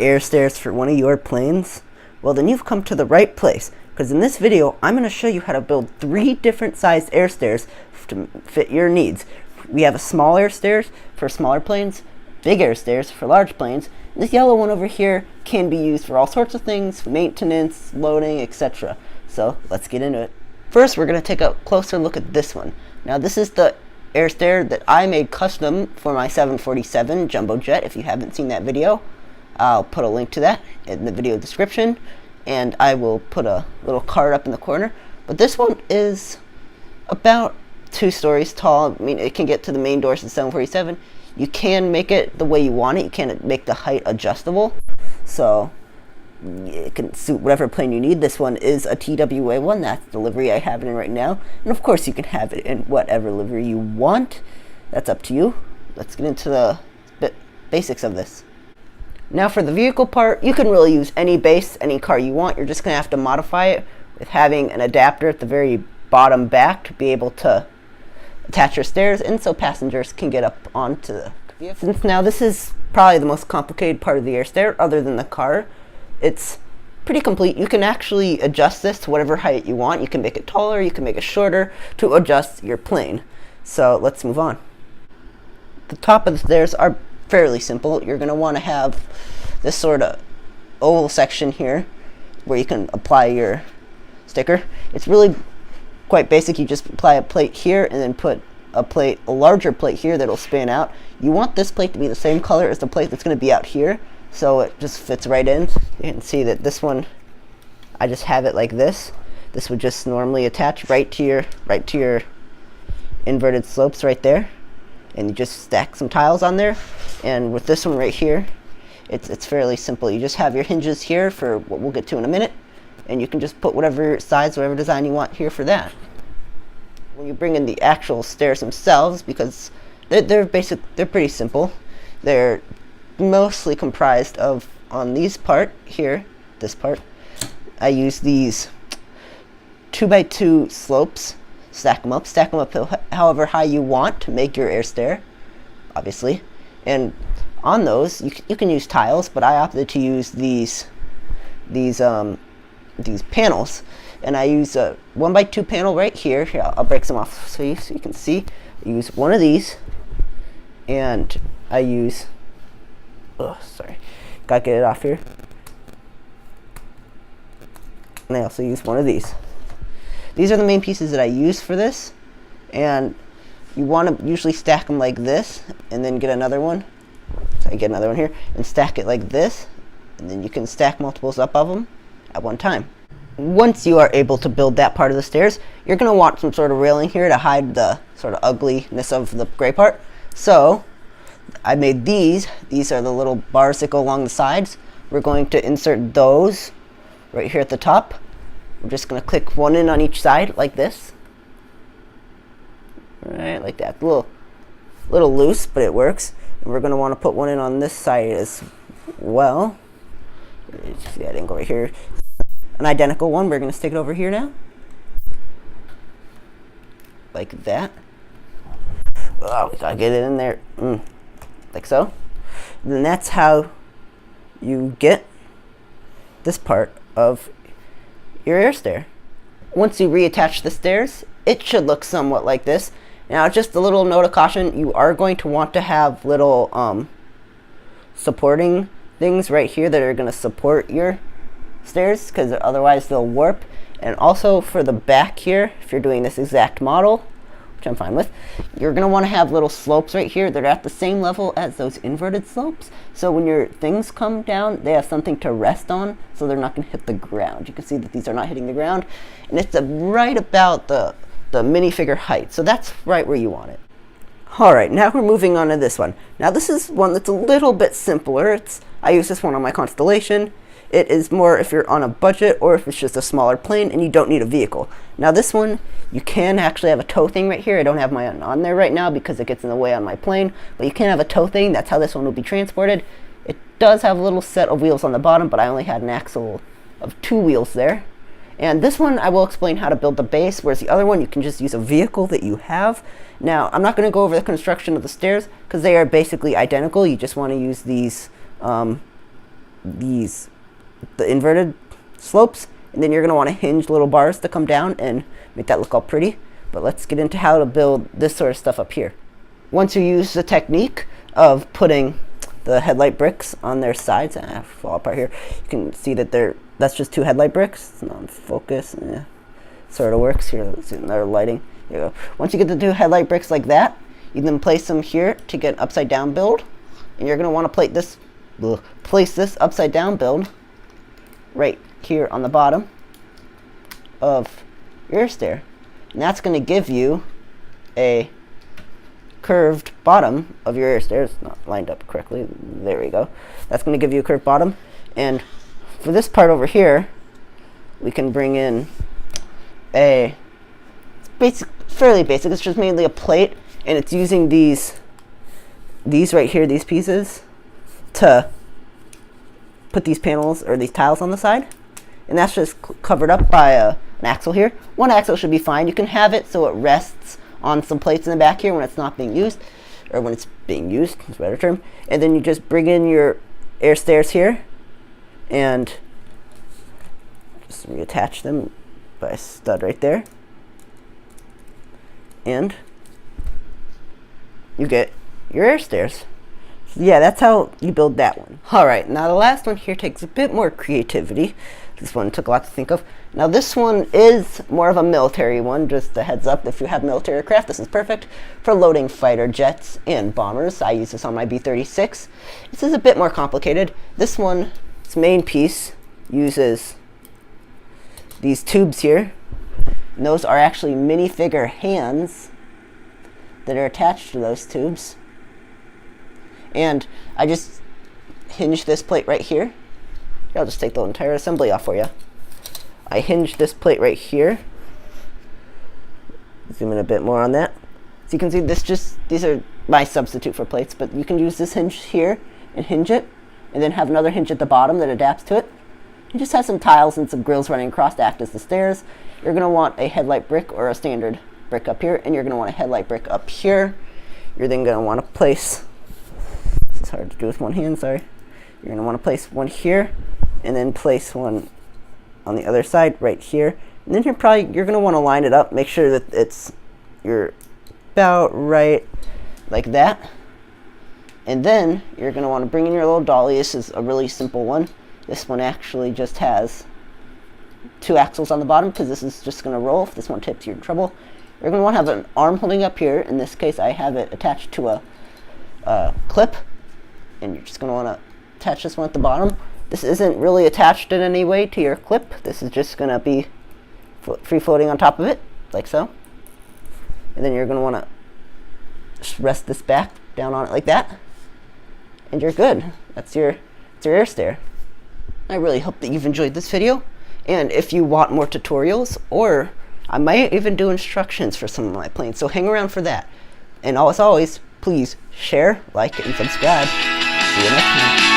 air stairs for one of your planes? Well, then you've come to the right place, because in this video I'm going to show you how to build 3 different sized air stairs to fit your needs. We have a small air stairs for smaller planes, big air stairs for large planes. This yellow one over here can be used for all sorts of things, maintenance, loading, etc. So let's get into it. First, we're going to take a closer look at this one. Now this is the air stair that I made custom for my 747 jumbo jet. If you haven't seen that video, I'll put a link to that in the video description, and I will put a little card up in the corner. But this one is about 2 stories tall. I mean, it can get to the main doors of the 747. You can make it the way you want it. You can make the height adjustable, so it can suit whatever plane you need. This one is a TWA one. That's the livery I have it in right now. And of course, you can have it in whatever livery you want. That's up to you. Let's get into the basics of this. Now for the vehicle part, you can really use any base, any car you want. You're just going to have to modify it with having an adapter at the very bottom back to be able to attach your stairs, and so passengers can get up onto the vehicle. Since now this is probably the most complicated part of the air stair, other than the car, it's pretty complete. You can actually adjust this to whatever height you want. You can make it taller, you can make it shorter to adjust your plane. So let's move on. The top of the stairs are fairly simple. You're going to want to have this sort of oval section here where you can apply your sticker. It's really quite basic. You just apply a plate here and then put a larger plate here that'll span out. You want this plate to be the same color as the plate that's going to be out here, so it just fits right in. You can see that this one, I just have it like this. This would just normally attach right to your inverted slopes right there, and you just stack some tiles on there. And with this one right here, it's fairly simple. You just have your hinges here for what we'll get to in a minute, and you can just put whatever size, whatever design you want here for that. When you bring in the actual stairs themselves, because they're pretty simple. They're mostly comprised of, on these part here, this part, I use these 2x2 slopes. Stack them up however high you want to make your air stair, obviously. And on those, you can use tiles, but I opted to use these panels, and I use a 1x2 panel right here. Here, I'll break some off so you can see. I use one of these, and I use, gotta get it off here. And I also use one of these. These are the main pieces that I use for this, and you want to usually stack them like this, and then get another one. So I get another one here, and stack it like this, and then you can stack multiples up of them at one time. Once you are able to build that part of the stairs, you're going to want some sort of railing here to hide the sort of ugliness of the gray part. So I made these. These are the little bars that go along the sides. We're going to insert those right here at the top. We're just going to click one in on each side like this. Right, like that. A little loose, but it works. And we're going to want to put one in on this side as well. See that angle right here. An identical one. We're going to stick it over here now. Like that. Oh, we got to get it in there. Like so. And then that's how you get this part of your air stair. Once you reattach the stairs, it should look somewhat like this. Now, just a little note of caution, you are going to want to have little supporting things right here that are going to support your stairs, because otherwise they'll warp. And also for the back here, if you're doing this exact model, which I'm fine with, you're going to want to have little slopes right here that are at the same level as those inverted slopes. So when your things come down, they have something to rest on, so they're not going to hit the ground. You can see that these are not hitting the ground, and it's right about the minifigure height. So that's right where you want it. Alright, now we're moving on to this one. Now this is one that's a little bit simpler. I use this one on my Constellation. It is more if you're on a budget or if it's just a smaller plane and you don't need a vehicle. Now this one, you can actually have a tow thing right here. I don't have mine on there right now because it gets in the way on my plane, but you can have a tow thing. That's how this one will be transported. It does have a little set of wheels on the bottom, but I only had an axle of 2 wheels there. And this one, I will explain how to build the base, whereas the other one, you can just use a vehicle that you have. Now, I'm not going to go over the construction of the stairs, because they are basically identical. You just want to use these the inverted slopes, and then you're going to want to hinge little bars to come down and make that look all pretty. But let's get into how to build this sort of stuff up here. Once you use the technique of putting the headlight bricks on their sides, fall apart here, you can see that that's just 2 headlight bricks. It's not in focus. Sort of works here. Let's see another lighting. There you go. Once you get the 2 headlight bricks like that, you then place them here to get an upside down build, and you're going to want to place this upside down build right here on the bottom of your airstair, and that's going to give you a curved bottom of your airstair. It's not lined up correctly. There we go. That's going to give you a curved bottom. And for this part over here, we can bring in a fairly basic. It's just mainly a plate, and it's using these right here, these pieces, to put these panels or these tiles on the side. And that's just covered up by an axle here. One axle should be fine. You can have it so it rests on some plates in the back here when it's not being used, or when it's being used, is a better term. And then you just bring in your air stairs here and just reattach them by a stud right there. And you get your air stairs. So yeah, that's how you build that one. Alright, now the last one here takes a bit more creativity. This one took a lot to think of. Now this one is more of a military one, just a heads up. If you have military aircraft, this is perfect for loading fighter jets and bombers. I use this on my B-36. This is a bit more complicated. This one, its main piece, uses these tubes here. And those are actually minifigure hands that are attached to those tubes. And I just hinge this plate right here. I'll just take the entire assembly off for you. I hinge this plate right here. Zoom in a bit more on that. So you can see these are my substitute for plates, but you can use this hinge here and hinge it, and then have another hinge at the bottom that adapts to it. You just have some tiles and some grills running across to act as the stairs. You're going to want a headlight brick or a standard brick up here, and you're going to want a headlight brick up here. You're then going to want to place, this is hard to do with one hand, sorry. You're going to want to place one here, and then place one on the other side right here. And then you're going to want to line it up, make sure that you're about right like that. And then you're going to want to bring in your little dolly. This is a really simple one. This one actually just has 2 axles on the bottom because this is just going to roll. If this one tips, you're in trouble. You're going to want to have an arm holding up here. In this case, I have it attached to a clip. And you're just going to want to attach this one at the bottom. This isn't really attached in any way to your clip. This is just going to be free floating on top of it, like so. And then you're going to want to just rest this back down on it like that. And you're good. That's your air stair. I really hope that you've enjoyed this video. And if you want more tutorials, or I might even do instructions for some of my planes, so hang around for that. And as always, please share, like, and subscribe. See you next time.